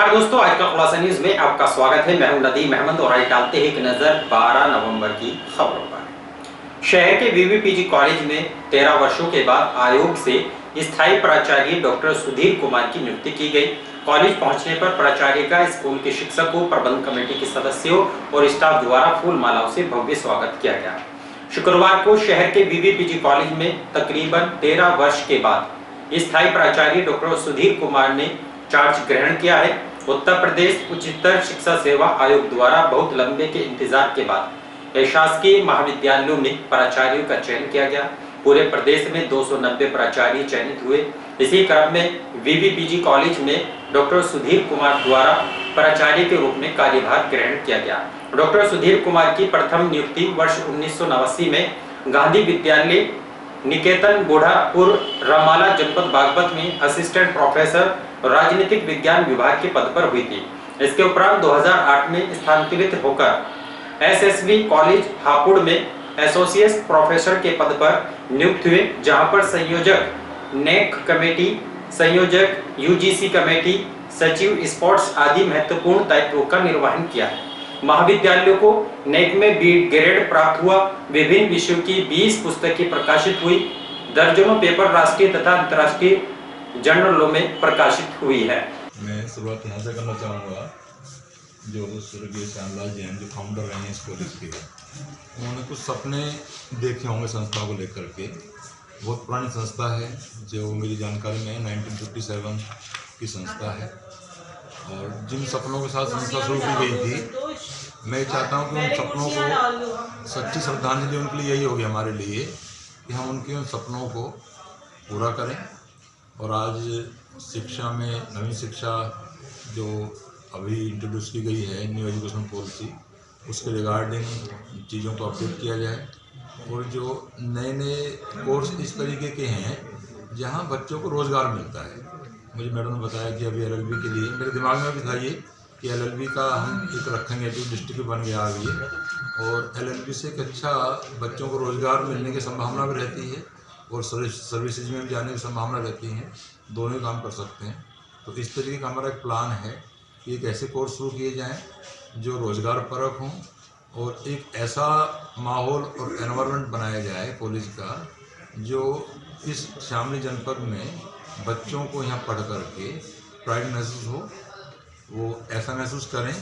नमस्कार दोस्तों, आज का खुलासा न्यूज में आपका स्वागत है। मैं हूं नदीम अहमद और आज डालते हैं एक नजर 12 नवंबर की खबरों पर। शहर के वीवीपीजी कॉलेज में 13 वर्षों के बाद आयोग से स्थायी प्राचार्य डॉक्टर सुधीर कुमार की नियुक्ति की गई। कॉलेज पहुंचने पर प्राचार्य का स्कूल के शिक्षकों, प्रबंध कमेटी के सदस्यों और स्टाफ द्वारा फूल मालाओं से भव्य स्वागत किया गया। शुक्रवार को शहर के वीवीपीजी कॉलेज में तकरीबन 13 वर्ष के बाद स्थायी प्राचार्य डॉक्टर सुधीर कुमार ने चार्ज ग्रहण किया है। उत्तर प्रदेश उच्चतर शिक्षा सेवा आयोग द्वारा बहुत लंबे के इंतजार के बाद शासकीय महाविद्यालयों में प्राचार्यों का चयन किया गया। पूरे प्रदेश में 290 प्राचार्य चयनित हुए। इसी क्रम में वीवीपीजी कॉलेज में डॉक्टर सुधीर कुमार द्वारा प्राचार्य के रूप में कार्यभार ग्रहण किया गया। डॉक्टर सुधीर कुमार की प्रथम नियुक्ति वर्ष 1989 में गांधी विद्यालय निकेतन बुढ़ापुर रामाला जनपद बागपत में असिस्टेंट प्रोफेसर राजनीतिक विज्ञान विभाग के पद पर हुई थी। इसके उपरांत 2008 में स्थानांतरित होकर एसएसबी कॉलेज हापुड़ में एसोसिएट प्रोफेसर के पद पर नियुक्त हुए, जहां पर संयोजक नेक कमेटी, संयोजक यूजीसी कमेटी, सचिव स्पोर्ट्स आदि महत्वपूर्ण दायित्वों का निर्वहन किया है। महाविद्यालयों को नेक में बी ग्रेड प्राप्त हुआ। विभिन्न विषयों की 20 पुस्तकें प्रकाशित हुई। दर्जनों पेपर राष्ट्रीय तथा अंतर्राष्ट्रीय जर्नलों में प्रकाशित हुई है। मैं शुरुआत यहाँ से करना चाहूँगा। जो स्वर्गीय श्यामलाल जैन जो फाउंडर रहे हैं इस कॉलेज के, उन्होंने कुछ सपने देखे होंगे संस्था को लेकर के। बहुत पुरानी संस्था है, जो मेरी जानकारी में 1957 की संस्था है, और जिन सपनों के साथ संस्था शुरू की गई थी, मैं चाहता हूँ कि उन सपनों को सच्ची श्रद्धांजलि उनके लिए यही होगी हमारे लिए कि हम उनके उन सपनों को पूरा करें। और आज शिक्षा में नवीन शिक्षा जो अभी इंट्रोड्यूस की गई है, न्यू एजुकेशन पॉलिसी, उसके रिगार्डिंग चीज़ों को अपडेट किया जाए। और जो नए नए कोर्स इस तरीके के हैं जहां बच्चों को रोज़गार मिलता है। मुझे मैडम ने बताया कि अभी एलएलबी के लिए मेरे दिमाग में भी था ये कि एलएलबी का हम एक रखेंगे, जो डिस्ट्रिक्ट बन गया अभी, और एलएलबी से एक अच्छा बच्चों को रोज़गार मिलने की संभावना भी रहती है और सर्विसेज में भी जाने की संभावना रहती है। दोनों ही काम कर सकते हैं। तो इस तरीके का हमारा एक प्लान है कि एक ऐसे कोर्स शुरू किए जाएं जो रोज़गार परक हों, और एक ऐसा माहौल और एनवायरनमेंट बनाया जाए कॉलेज का जो इस शामली जनपद में बच्चों को यहाँ पढ़ करके प्राइड महसूस हो। वो ऐसा महसूस करें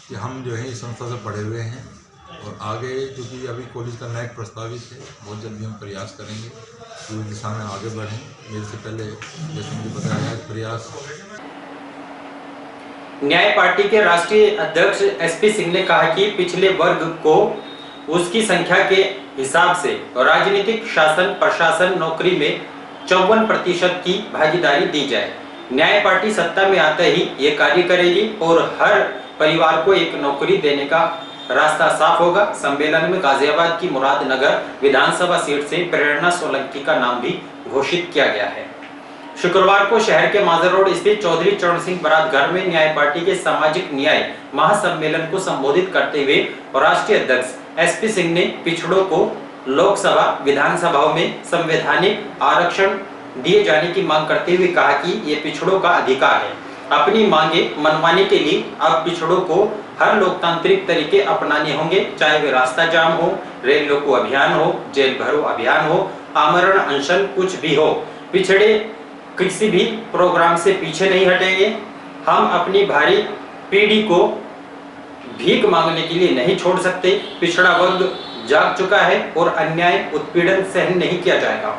कि हम जो है इस संस्था से पढ़े हुए हैं, और आगे क्योंकि अभी कॉलेज का नया प्रस्तावित है, बहुत जल्दी हम प्रयास करेंगे कि उस दिशा में आगे बढ़ें। मेरे से पहले जैसे मुझे बताया है प्रयास। न्याय पार्टी के राष्ट्रीय अध्यक्ष एसपी सिंह ने कहा कि पिछले वर्ग को उसकी संख्या के हिसाब से राजनीतिक, शासन, प्रशासन, नौकरी में 54% की भागीदारी दी जाए। न्याय पार्टी सत्ता में आते ही ये कार्य करेगी और हर परिवार को एक नौकरी देने का रास्ता साफ होगा। सम्मेलन में गाजियाबाद की मुरादनगर विधानसभा सीट से प्रेरणा सोलंकी का नाम भी घोषित किया गया है। शुक्रवार को शहर के माजर रोड स्थित चौधरी चरण सिंह बारात घर में न्याय पार्टी के सामाजिक न्याय महासम्मेलन को संबोधित करते हुए राष्ट्रीय अध्यक्ष एसपी सिंह ने पिछड़ों को लोकसभा, विधानसभाओं में संवैधानिक आरक्षण दिए जाने की मांग करते हुए कहा कि ये पिछड़ों का अधिकार है। अपनी मांगे मनवाने के लिए अब पिछड़ों को हर लोकतांत्रिक तरीके अपनाने होंगे, चाहे वे रास्ता जाम हो, रेल रोको अभियान हो, जेल भरो अभियान हो, आमरण अनशन, कुछ भी हो। पिछड़े किसी भी प्रोग्राम से पीछे नहीं हटेंगे। हम अपनी भारी पीढ़ी को भीख मांगने के लिए नहीं छोड़ सकते। पिछड़ा वर्ग जाग चुका है और अन्याय, उत्पीड़न सहन नहीं किया जाएगा।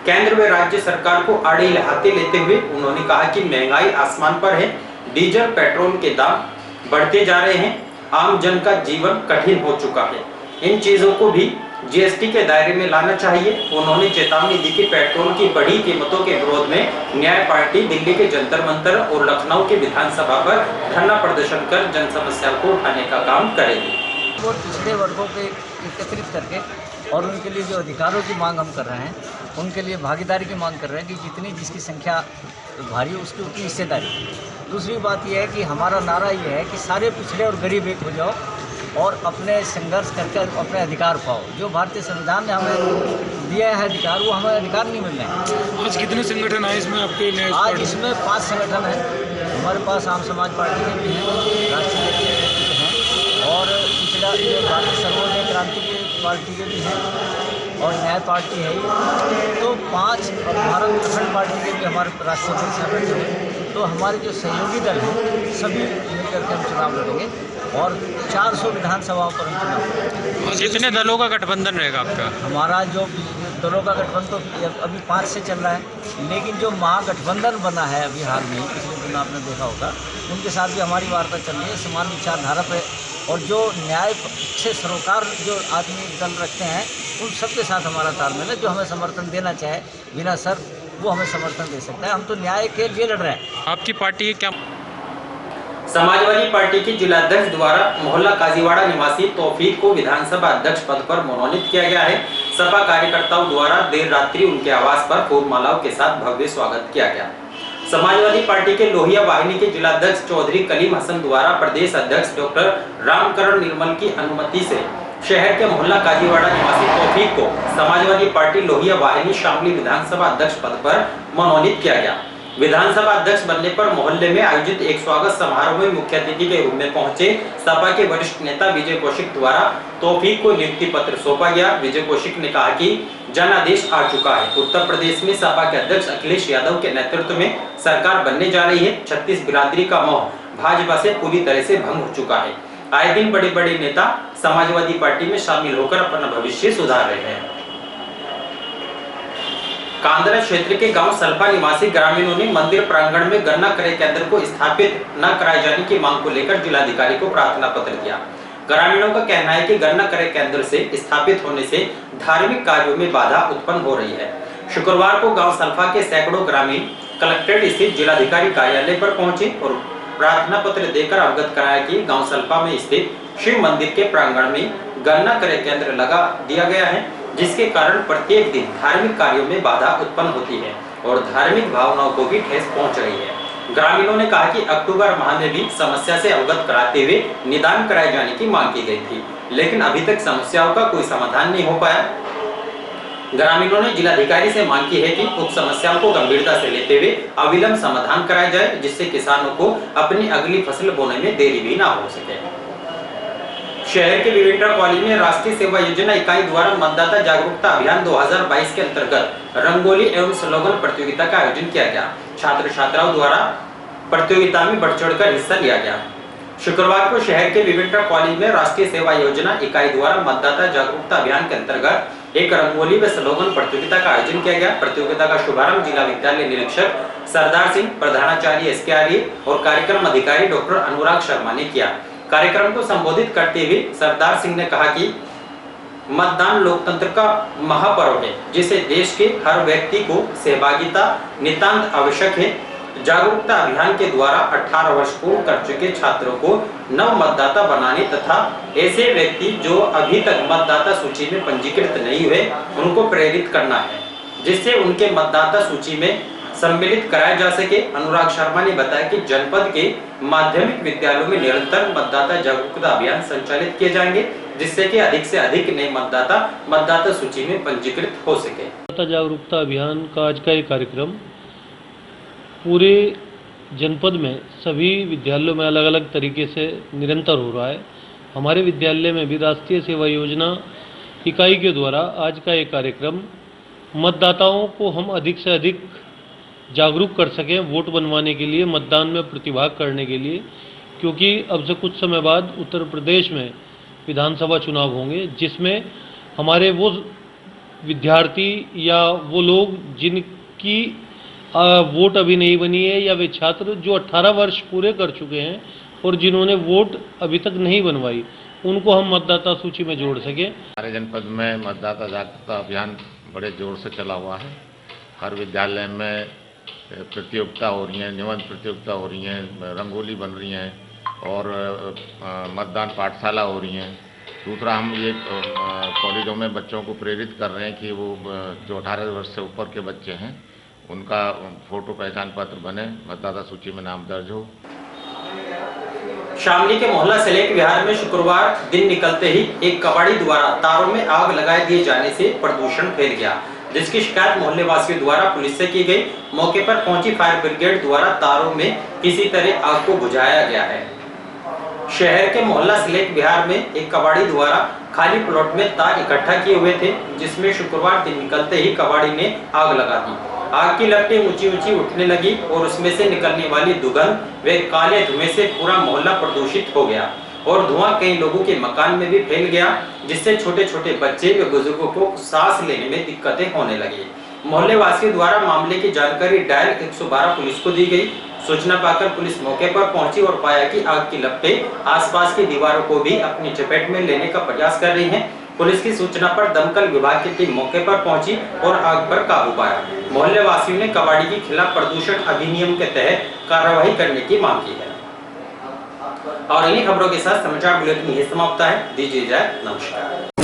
केंद्र व राज्य सरकार को आड़े हाथे लेते हुए उन्होंने कहा कि महंगाई आसमान पर है, डीजल पेट्रोल के दाम बढ़ते जा रहे हैं, आम जन का जीवन कठिन हो चुका है। इन चीजों को भी जीएसटी के दायरे में लाना चाहिए। उन्होंने चेतावनी दी कि पेट्रोल की बढ़ी कीमतों के विरोध में न्याय पार्टी दिल्ली के जंतर मंतर और लखनऊ के विधानसभा पर धरना प्रदर्शन कर जन समस्या को उठाने का काम करेगी। वो पिछड़े वर्गों को एकत्रित करके और उनके लिए जो अधिकारों की मांग हम कर रहे हैं, उनके लिए भागीदारी की मांग कर रहे हैं कि जितनी जिसकी संख्या भारी है उसकी उतनी हिस्सेदारी। दूसरी बात यह है कि हमारा नारा ये है कि सारे पिछड़े और गरीब एक हो जाओ और अपने संघर्ष करके अपने अधिकार पाओ। जो भारतीय संविधान ने हमें दिया है अधिकार, वो हमें अधिकार नहीं मिल रहे हैं। आज कितने संगठन आए इसमें आपके? आज इसमें 5 संगठन हैं। हमारे पास आम समाज पार्टी के भी हैं, राष्ट्रीय के हैं और पिछड़ा बाकी सर्वोदय क्रांति की पार्टी के भी हैं और न्याय पार्टी है ही। तो 5 और भारत गठबंधन पार्टी के भी हमारे राष्ट्रीय अध्यक्ष हैं बैठे हुए। तो हमारे जो सहयोगी दल हैं सभी मिलकर के हम चुनाव लड़ेंगे और 400 विधानसभाओं पर हम चुनाव लड़ेंगे। कितने दलों का गठबंधन रहेगा आपका? हमारा जो दलों का गठबंधन तो अभी 5 से चल रहा है, लेकिन जो महागठबंधन बना है अभी हाल में, पिछले दिन आपने देखा होगा, उनके साथ भी हमारी वार्ता चल रही है समान विचारधारा पे। और जो न्याय से सरोकार जो आदमी दल रखते हैं उन सबके साथ हमारा तालमेल है। जो हमें समर्थन देना चाहे बिना सर वो हमें समर्थन दे सकता है। हम तो न्याय के लिए लड़ रहे हैं। आपकी पार्टी क्या? समाजवादी पार्टी के जिलाध्यक्ष द्वारा मोहल्ला काजीवाड़ा निवासी तौफीक को विधानसभा अध्यक्ष पद पर मनोनीत किया गया है। सपा कार्यकर्ताओं द्वारा देर रात्रि उनके आवास पर फूल मालाओं के साथ भव्य स्वागत किया गया। समाजवादी पार्टी के लोहिया वाहिनी के जिलाध्यक्ष चौधरी कलीम हसन द्वारा प्रदेश अध्यक्ष डॉक्टर रामकरण निर्मल की अनुमति से शहर के मोहल्ला काजीवाड़ा निवासी तौफीक को समाजवादी पार्टी लोहिया वाहिनी शामली विधानसभा अध्यक्ष पद पर मनोनीत किया गया। विधानसभा अध्यक्ष बनने पर मोहल्ले में आयोजित एक स्वागत समारोह में मुख्य अतिथि के रूप में पहुंचे सपा के वरिष्ठ नेता विजय कौशिक द्वारा तौफीक को नियुक्ति पत्र सौंपा गया। विजय कौशिक ने कहा कि जनादेश आ चुका है। उत्तर प्रदेश में सपा के अध्यक्ष अखिलेश यादव के नेतृत्व में सरकार बनने जा रही है। 36 बिरादरी का मोह भाजपा से पूरी तरह से भंग हो चुका है। आए दिन बड़े बड़े नेता समाजवादी पार्टी में शामिल होकर अपना भविष्य सुधार रहे हैं। कांदरा क्षेत्र के गांव सल्पा निवासी ग्रामीणों ने मंदिर प्रांगण में गन्ना क्रय केंद्र को स्थापित न कराए जाने की मांग को लेकर जिलाधिकारी को प्रार्थना पत्र दिया। ग्रामीणों का कहना है कि गन्ना क्रय केंद्र से स्थापित होने से धार्मिक कार्यों में बाधा उत्पन्न हो रही है। शुक्रवार को गांव सल्पा के सैकड़ों ग्रामीण कलेक्ट्रेट स्थित जिलाधिकारी कार्यालय पर पहुंचे और प्रार्थना पत्र देकर अवगत कराया कि गांव सल्पा में स्थित शिव मंदिर के प्रांगण में गन्ना क्रय केंद्र लगा दिया गया है, जिसके कारण प्रत्येक दिन धार्मिक कार्यों में बाधा उत्पन्न होती है और धार्मिक भावनाओं को भी ठेस पहुंच रही है। ग्रामीणों ने कहा कि अक्टूबर माह में भी समस्या से अवगत कराते हुए निदान कराए जाने की मांग की गई थी, लेकिन अभी तक समस्याओं का कोई समाधान नहीं हो पाया। ग्रामीणों ने जिलाधिकारी से मांग की है कि उक्त समस्याओं को गंभीरता से लेते हुए अविलंब समाधान कराया जाए, जिससे किसानों को अपनी अगली फसल बोने में देरी भी ना हो सके। शहर के विवेटा कॉलेज में राष्ट्रीय सेवा योजना इकाई द्वारा मतदाता जागरूकता अभियान 2022 के अंतर्गत रंगोली एवं स्लोगन प्रतियोगिता का आयोजन किया गया। छात्र छात्राओं द्वारा प्रतियोगिता में बढ़ चढ़कर हिस्सा लिया गया। शुक्रवार को शहर के विवेटा कॉलेज में राष्ट्रीय सेवा योजना इकाई द्वारा मतदाता जागरूकता अभियान के अंतर्गत एक रंगोली व स्लोगन प्रतियोगिता का आयोजन किया गया। प्रतियोगिता का शुभारंभ जिला विद्यालय निरीक्षक सरदार सिंह, प्रधानाचार्य एसके आर्य और कार्यक्रम अधिकारी डॉक्टर अनुराग शर्मा ने किया। कार्यक्रम को संबोधित करते हुए सरदार सिंह ने कहा कि मतदान लोकतंत्र का महापर्व है, जिसे देश के हर व्यक्ति को सहभागिता नितांत आवश्यक है। जागरूकता अभियान के द्वारा 18 वर्ष पूर्ण कर चुके छात्रों को नव मतदाता बनाने तथा ऐसे व्यक्ति जो अभी तक मतदाता सूची में पंजीकृत नहीं हुए उनको प्रेरित करना है, जिससे उनके मतदाता सूची में सम्मिलित कराया जा सके। अनुराग शर्मा ने बताया कि जनपद के माध्यमिक विद्यालयों में निरंतर मतदाता जागरूकता अभियान संचालित किए जाएंगे, जिससे कि अधिक से अधिक नए मतदाता मतदाता सूची में पंजीकृत हो सके। मतदाता जागरूकता अभियान का आज का ये कार्यक्रम पूरे जनपद में सभी विद्यालयों में अलग अलग तरीके से निरंतर हो रहा है। हमारे विद्यालय में भी राष्ट्रीय सेवा योजना इकाई के द्वारा आज का ये कार्यक्रम मतदाताओं को हम अधिक से अधिक जागरूक कर सकें वोट बनवाने के लिए, मतदान में प्रतिभाग करने के लिए, क्योंकि अब से कुछ समय बाद उत्तर प्रदेश में विधानसभा चुनाव होंगे, जिसमें हमारे वो विद्यार्थी या वो लोग जिनकी वोट अभी नहीं बनी है या वे छात्र जो 18 वर्ष पूरे कर चुके हैं और जिन्होंने वोट अभी तक नहीं बनवाई, उनको हम मतदाता सूची में जोड़ सकें। हमारे जनपद में मतदाता जागरूकता अभियान बड़े जोर से चला हुआ है। हर विद्यालय में प्रतियोगिता हो रही है, निबंध प्रतियोगिता हो रही है, रंगोली बन रही हैं और मतदान पाठशाला हो रही हैं। दूसरा, हम ये कॉलेजों में बच्चों को प्रेरित कर रहे हैं कि वो जो 18 वर्ष से ऊपर के बच्चे हैं उनका फोटो पहचान पत्र बने, मतदाता सूची में नाम दर्ज हो। शामली के मोहल्ला सलेक विहार में शुक्रवार दिन निकलते ही एक कबाड़ी द्वारा तारों में आग लगाए दिए जाने से प्रदूषण फैल गया। जिसकी शिकायत मोहल्ले वासियों द्वारा पुलिस से की गई। मौके पर पहुंची फायर ब्रिगेड द्वारा तारों में किसी तरह आग को बुझाया गया है। शहर के मोहल्ला सिलेक बिहार में एक कबाड़ी द्वारा खाली प्लॉट में तार इकट्ठा किए हुए थे, जिसमें शुक्रवार दिन निकलते ही कबाड़ी ने आग लगा दी। आग की लपटें ऊंची ऊंची उठने लगी और उसमें से निकलने वाली दुर्गंध व काले धुएं से पूरा मोहल्ला प्रदूषित हो गया और धुआं कई लोगों के मकान में भी फैल गया, जिससे छोटे छोटे बच्चे व बुजुर्गों को सांस लेने में दिक्कतें होने लगी। मोहल्ले वासियों द्वारा मामले की जानकारी डायल 112 पुलिस को दी गई। सूचना पाकर पुलिस मौके पर पहुंची और पाया कि आग की लपटें आसपास की दीवारों को भी अपनी चपेट में लेने का प्रयास कर रही हैं। पुलिस की सूचना पर दमकल विभाग की टीम मौके पर पहुंची और आग पर काबू पाया। मोहल्ले वासियों ने कबाड़ी के खिलाफ प्रदूषण अधिनियम के तहत कार्रवाई करने की मांग की है। और इन्हीं खबरों के साथ समाचार बुलेटिन यही समाप्त है। दीजिए इजाजत, नमस्कार।